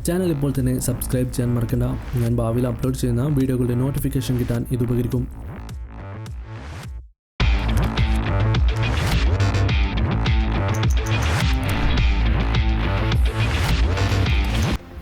Channel ഇപ്പോൾ തന്നെ subscribe ചെയ്യാൻ മറക്കണ്ട. ഞാൻ ഭാവിയിൽ അപ്ലോഡ് ചെയ്യുന്ന വീഡിയോകളുടെ നോട്ടിഫിക്കേഷൻ കിട്ടാൻ ഇത് ഉപകരിക്കും.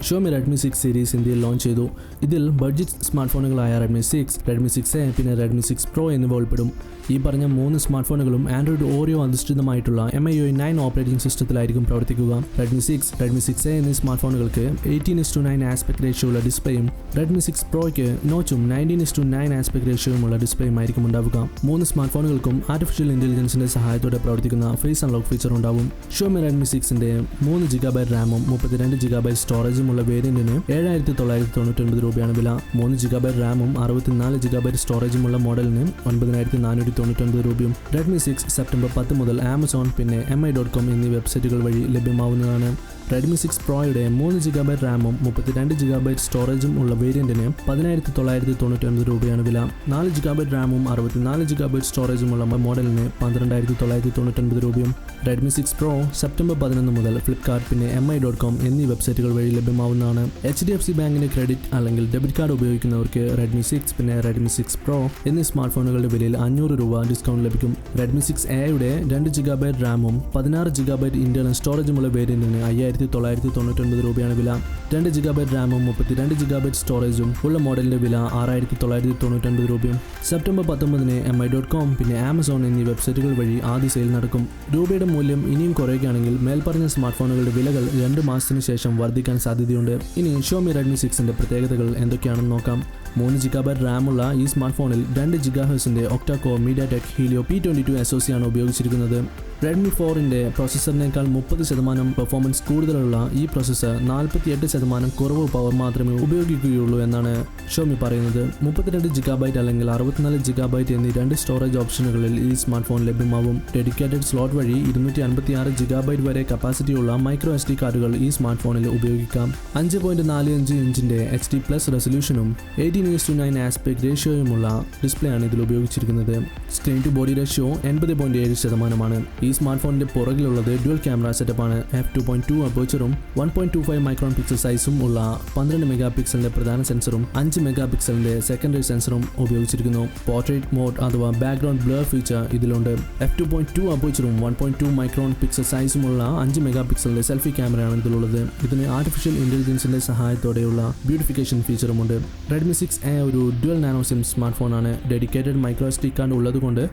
Xiaomi Redmi 6 സീരീസ് ഇന്ത്യയിൽ ലോഞ്ച് ചെയ്തു. ഇതിൽ budget smart ഫോണുകളായ Redmi 6, Redmi 6A പിന്നെ Redmi 6 Pro എന്നിവ ഉൾപ്പെടും. ഈ പറഞ്ഞ 3 സ്മാർട്ട് ഫോണുകളും Android Oreo അധിഷ്ഠിതമായിട്ടുള്ള MIUI 9 ഓപ്പറേറ്റിംഗ് സിസ്റ്റത്തിലായിരിക്കും പ്രവർത്തിക്കുക. Redmi 6, Redmi 6A എന്നീ സ്മാർട്ട് ഫോണുകൾക്ക് 18:9 ആസ്പെക്ട് റേഷ്യോ ഉള്ള ഡിസ്പ്ലേയും Redmi 6 Proയ്ക്ക് നോച്ചും 19:9 ആസ്പെക്ട് റേഷ്യോയുമുള്ള ഡിസ്പ്ലേയും ആയിരിക്കും ഉണ്ടാവുക. 3 സ്മാർട്ട് ഫോണുകൾക്കും ആർട്ടിഫിഷ്യൽ ഇന്റലിജൻസിന്റെ സഹായത്തോടെ പ്രവർത്തിക്കുന്ന ഫേസ് അൺലോക്ക് ഫീച്ചർ ഉണ്ടാവും. Xiaomi Redmi 6ന്റെ 3GB റാമും 32GB സ്റ്റോറേജും വേരിയന്റിന് 7,999 രൂപയാണ് വില. 3GB റാമും 64GB സ്റ്റോറേജുമുള്ള മോഡലിന് 9,499 രൂപയും. Redmi 6 സെപ്റ്റംബർ 10 മുതൽ ആമസോൺ പിന്നെ mi.com എന്നീ വെബ്സൈറ്റുകൾ വഴി ലഭ്യമാവുന്നതാണ്. Redmi 6 Proയുടെ 3GB റാമും 32GB സ്റ്റോറേജും ഉള്ള വേരിയന്റിന് 10,999 രൂപയാണ് വില. 4GB റാമും 64GB സ്റ്റോറേജുമുള്ള മോഡലിന് 12,999 രൂപയും. Redmi 6 Pro സെപ്റ്റംബർ 11 മുതൽ ഫ്ലിപ്കാർട്ട് പിന്നെ mi.com എന്നീ വെബ്സൈറ്റുകൾ വഴി ലഭ്യമാവുന്നതാണ്. HDFC ബാങ്കിന്റെ ക്രെഡിറ്റ് അല്ലെങ്കിൽ ഡെബിറ്റ് കാർഡ് ഉപയോഗിക്കുന്നവർക്ക് Redmi 6 പിന്നെ Redmi 6 Pro എന്നീ സ്മാർട്ട് ഫോണുകളുടെ വിലയിൽ 500 രൂപ ഡിസ്കൗണ്ട് ലഭിക്കും. Redmi 6Aയുടെ 2GB റാമും 16GB ഇന്റർണൽ സ്റ്റോറേജുമുള്ള വേരിയന്റിന് 5,999 രൂപയാണ് വില. 2GB റാമും 32GB സ്റ്റോറേജും ഉള്ള മോഡലിന്റെ വില 6,999 രൂപയും. സെപ്റ്റംബർ 19 mi.com പിന്നെ ആമസോൺ എന്നീ വെബ്സൈറ്റുകൾ വഴി ആദ്യ സെയിൽ നടക്കും. രൂപയുടെ മൂല്യം ഇനിയും കുറയുകയാണെങ്കിൽ മേൽപ്പറഞ്ഞ സ്മാർട്ട് ഫോണുകളുടെ വിലകൾ 2 മാസത്തിന് ശേഷം വർദ്ധിക്കാൻ സാധ്യതയുണ്ട്. ഇനി Xiaomi Redmi 6ന്റെ പ്രത്യേകതകൾ എന്തൊക്കെയാണെന്ന് നോക്കാം. 3GB റാമുള്ള ഈ സ്മാർട്ട് ഫോണിൽ 2 GHz octa-core MediaTek Helio P22 SoC ആണ് ഉപയോഗിച്ചിരിക്കുന്നത്. Redmi 4ന്റെ പ്രോസസ്സറിനേക്കാൾ 30% പെർഫോമൻസ് കൂടുതലുള്ള ഈ പ്രോസസ്സർ 48% കുറവ് പവർ മാത്രമേ ഉപയോഗിക്കുകയുള്ളൂ എന്നാണ് Xiaomi പറയുന്നത്. 32GB അല്ലെങ്കിൽ 64GB എന്നീ 2 സ്റ്റോറേജ് ഓപ്ഷനുകളിൽ ഈ സ്മാർട്ട് ഫോൺ ലഭ്യമാവും. ഡെഡിക്കേറ്റഡ് സ്ലോട്ട് വഴി 256GB വരെ കപ്പാസിറ്റിയുള്ള മൈക്രോ SD കാർഡുകൾ ഈ സ്മാർട്ട് ഫോണിൽ ഉപയോഗിക്കാം. 5.45 ഇഞ്ചിന്റെ HD+ റെസൊല്യൂഷനും 18:9 ആസ്പെക്ട് റേഷ്യോയുമുള്ള ഡിസ്പ്ലേ ആണ് ഇതിൽ ഉപയോഗിച്ചിരിക്കുന്നത്. Screen to body ratio 80.7%. ഈ സ്മാർട്ട് ഫോണിന്റെ പുറകിലുള്ളത് ഡ്യുവൽ ക്യാമറ സെറ്റപ്പാണ്. f2.2 അപ്പേച്ചറും 1.25 മൈക്രോൺ പിക്സൽ സൈസും ഉള്ള 12 മെഗാപിക്സലിന്റെ പ്രധാന സെൻസറും 5 മെഗാപിക്സലിന്റെ സെക്കൻഡറി സെൻസറും ഉപയോഗിച്ചിരിക്കുന്നു. പോർട്രേറ്റ് മോഡ് അഥവാ ബാക്ക്ഗ്രൗണ്ട് ബ്ലർ ഫീച്ചർ ഇതിലുണ്ട്. f2.2 അപ്പേച്ചറും 1.2 മൈക്രോൺ പിക്സൽ സൈസുമുള്ള 5 മെഗാപിക്സലിന്റെ സെൽഫി ക്യാമറയാണ് ഇതിലുള്ളത്. ഇതിന് ആർട്ടിഫിഷ്യൽ ഇന്റലിജൻസിന്റെ സഹായത്തോടെയുള്ള ബ്യൂട്ടിഫിക്കേഷൻ ഫീച്ചറുമുണ്ട്. Redmi 6A ഒരു ഡ്യുവൽ നാനോ സിം സ്മാർട്ട് ഫോണാണ്. ഡെഡിക്കേറ്റഡ് മൈക്രോ SD കാർഡ് ഉള്ളതുകൊണ്ട്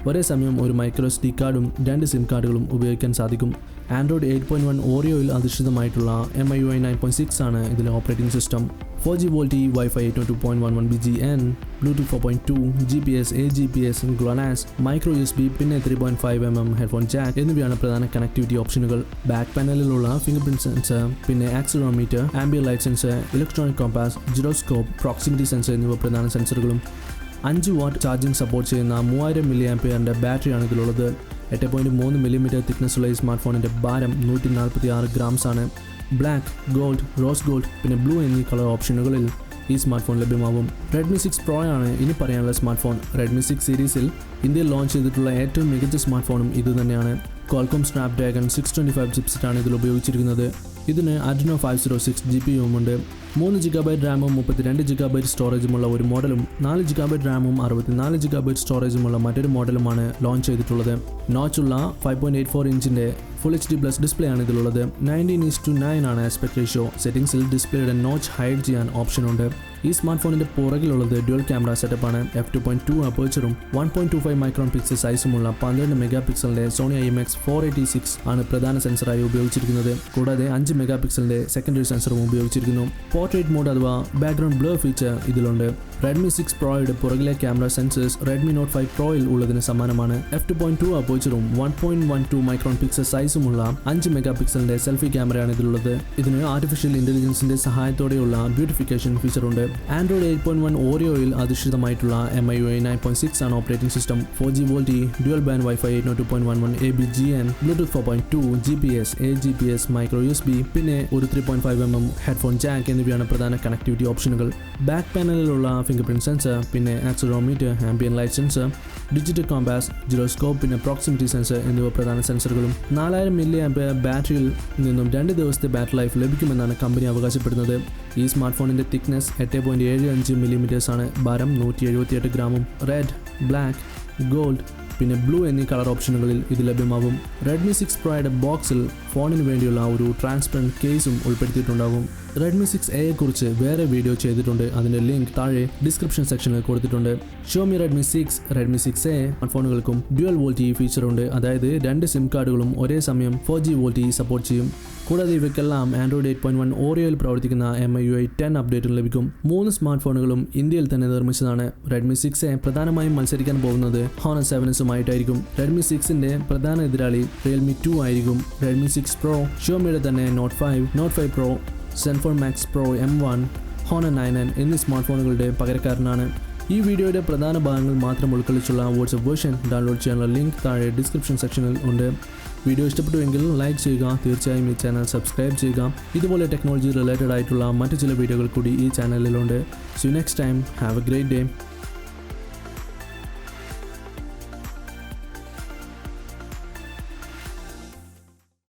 ഒരേ സമയം ഒരു മൈക്രോ SD കാർഡും 2 സിം കാർഡുകളും ഉപയോഗിക്കാൻ സാധിക്കും. Android 8.1 Oreoയിൽ അധിഷ്ഠിതമായിട്ടുള്ള MIUI 9.6 ആണ് ഇതിലെ operating system. 4G VoLTE, Wi-Fi 802.11 BGN, Bluetooth 4.2, GPS, AGPS, GLONASS, micro USB പിന്നെ 3.5mm ഹെഡ്ഫോൺ ജാക്ക് എന്നിവയാണ് പ്രധാന കണക്ടിവിറ്റി ഓപ്ഷനുകൾ. ബാക്ക് പാനലിലുള്ള ഫിംഗർ പ്രിന്റ് സെൻസർ പിന്നെ accelerometer, ambient light sensor, electronic compass, gyroscope, proximity sensor എന്നിവ പ്രധാന സെൻസറുകളും. 5 വാട്ട് ചാർജിംഗ് സപ്പോർട്ട് ചെയ്യുന്ന 3000 mAh ബാറ്ററിയാണ് ഇതിലുള്ളത്. 8.3mm തിക്നെസ് ഉള്ള ഈ സ്മാർട്ട് ഫോണിന്റെ ഭാരം 146 ഗ്രാംസ് ആണ്. ബ്ലാക്ക്, ഗോൾഡ്, റോസ് ഗോൾഡ് പിന്നെ ബ്ലൂ എന്നീ കളർ ഓപ്ഷനുകളിൽ ഈ സ്മാർട്ട് ഫോൺ ലഭ്യമാവും. Redmi 6 Pro ആണ് ഇനി പറയാനുള്ള സ്മാർട്ട് ഫോൺ. Redmi 6 സീരീസിൽ ഇന്ത്യയിൽ ലോഞ്ച് ചെയ്തിട്ടുള്ള ഏറ്റവും മികച്ച സ്മാർട്ട് ഫോണും ഇതുതന്നെയാണ്. Qualcomm Snapdragon 625 ചിപ്സെറ്റാണ് ഇതിൽ ഉപയോഗിച്ചിരിക്കുന്നത്. ഇതിന് Adreno 506 GPUവും ഉണ്ട്. 3GB റാമും 32GB സ്റ്റോറേജുമുള്ള ഒരു മോഡലും 4GB റാമും 64GB സ്റ്റോറേജുമുള്ള മറ്റൊരു മോഡലുമാണ് ലോഞ്ച് ചെയ്തിട്ടുള്ളത്. നോച്ചുള്ള 5.84 ഇഞ്ചിന്റെ ഫുൾ HD+ ഡിസ്പ്ലേ ആണ് ഇതിലുള്ളത്. 19:9 ആണ് ആസ്പെക്ട് റേഷ്യോ. സെറ്റിംഗ്സിൽ ഡിസ്പ്ലേയുടെ നോച്ച് ഹൈഡ് ചെയ്യാൻ ഓപ്ഷൻ ഉണ്ട്. ഈ സ്മാർട്ട് ഫോണിന്റെ പുറകിലുള്ളത് ഡ്യുവൽ ക്യാമറ സെറ്റപ്പാണ്. f2.2 അപ്പേച്ചറും 1.25 മൈക്രോൺ പിക്സൽ സൈസുമുള്ള 12 മെഗാപിക്സലിന്റെ Sony IMX486 ആണ് പ്രധാന സെൻസറായി ഉപയോഗിച്ചിരിക്കുന്നത്. കൂടാതെ 5 മെഗാപിക്സലിന്റെ സെക്കൻഡറി സെൻസറും ഉപയോഗിച്ചിരിക്കുന്നു. പോർട്രേറ്റ് മോഡ് അഥവാ ബാക്ക്ഗ്രൗണ്ട് ബ്ലർ ഫീച്ചർ ഇതിലുണ്ട്. Redmi 6 Proയുടെ പുറകിലെ ക്യാമറ സെൻസേഴ്സ് Redmi Note 5 Proയിൽ ഉള്ളതിന് സമാനമാണ്. f2.2 അപ്പേച്ചറും 1.12 മൈക്രോൺ പിക്സൽ സൈസുമുള്ള 5 മെഗാപിക്സലിന്റെ സെൽഫി ക്യാമറയാണ് ഇതിലുള്ളത്. ഇതിന് ആർട്ടിഫിഷ്യൽ ഇന്റലിജൻസിന്റെ സഹായത്തോടെയുള്ള ബ്യൂട്ടിഫിക്കേഷൻ ഫീച്ചർ ഉണ്ട്. Android 8.1 Oreoയിൽ അധിഷ്ഠിതമായിട്ടുള്ള MIUI 9.6 ആണ് operating system. 4G VoLTE, dual band Wi-Fi 802.11 ABGN, Bluetooth 4.2, GPS, AGPS, micro USB പിന്നെ ഒരു 3.5mm ഹെഡ്ഫോൺ ജാക്ക് എന്നിവയാണ് പ്രധാന കണക്ടിവിറ്റി ഓപ്ഷനുകൾ. ബാക്ക് പാനലിലുള്ള fingerprint sensor, പിന്നെ accelerometer, ambient light sensor, digital compass, gyroscope, പിന്നെ proximity sensor എന്നിവ പ്രധാന സെൻസറുകളും 4000 mAh ബാറ്ററിയിൽ നിന്നും 2 ദിവസത്തെ ബാറ്ററി ലൈഫ് ലഭിക്കുമെന്നാണ് കമ്പനി അവകാശപ്പെടുന്നത്. ഈ സ്മാർട്ട് ഫോണിന്റെ തിക്നെസ് 8.75 mm ആണ്. ഭാരം 178 ഗ്രാമും. റെഡ്, ബ്ലാക്ക്, ഗോൾഡ് പിന്നെ ബ്ലൂ എന്നീ കളർ ഓപ്ഷനുകളിൽ ഇത് ലഭ്യമാകും. റെഡ്മി 6 പ്രോയുടെ ബോക്സിൽ ഫോണിന് വേണ്ടിയുള്ള ഒരു ട്രാൻസ്പെറൻറ്റ് കേസും ഉൾപ്പെടുത്തിയിട്ടുണ്ടാകും. റെഡ്മി 6A കുറിച്ച് വേറെ വീഡിയോ ചെയ്തിട്ടുണ്ട്. അതിൻ്റെ ലിങ്ക് താഴെ ഡിസ്ക്രിപ്ഷൻ സെക്ഷനിൽ കൊടുത്തിട്ടുണ്ട്. Xiaomi Redmi 6, Redmi 6A ഫോണുകൾക്കും ഡ്യുവൽ വോൾട്ടി ഫീച്ചർ ഉണ്ട്. അതായത് 2 സിം കാർഡുകളും ഒരേ സമയം 4G വോൾട്ടി സപ്പോർട്ട് ചെയ്യും. കൂടാതെ ഇവയ്ക്കെല്ലാം Android 8.1 Oreoയിൽ പ്രവർത്തിക്കുന്ന MIUI 10 അപ്ഡേറ്റും ലഭിക്കും. 3 സ്മാർട്ട് ഫോണുകളും ഇന്ത്യയിൽ തന്നെ നിർമ്മിച്ചതാണ്. Redmi 6A പ്രധാനമായും മത്സരിക്കാൻ പോകുന്നത് Honor 7സുമായിട്ടായിരിക്കും. Redmi 6ന്റെ പ്രധാന എതിരാളി Realme 2 ആയിരിക്കും. Redmi 6 Pro Xiaomiയുടെ തന്നെ Note 5 Pro, Zenfone Max Pro M1, Honor 9N എന്നീ സ്മാർട്ട് ഫോണുകളുടെ പകരക്കാരനാണ്. ഈ വീഡിയോയുടെ പ്രധാന ഭാഗങ്ങൾ മാത്രം ഉൾക്കൊള്ളിച്ചുള്ള വാട്സ്ആപ്പ് വേർഷൻ ഡൗൺലോഡ് ചെയ്യാനുള്ള ലിങ്ക് താഴെ ഡിസ്ക്രിപ്ഷൻ സെക്ഷനിൽ ഉണ്ട്. വീഡിയോ ഇഷ്ടപ്പെട്ടുവെങ്കിൽ ലൈക്ക് ചെയ്യുക. തീർച്ചയായും ഈ ചാനൽ സബ്സ്ക്രൈബ് ചെയ്യുക. ഇതുപോലെ ടെക്നോളജി റിലേറ്റഡ് ആയിട്ടുള്ള മറ്റു ചില വീഡിയോകൾ കൂടി ഈ ചാനലിലുണ്ട്. See you next time. Have a great day.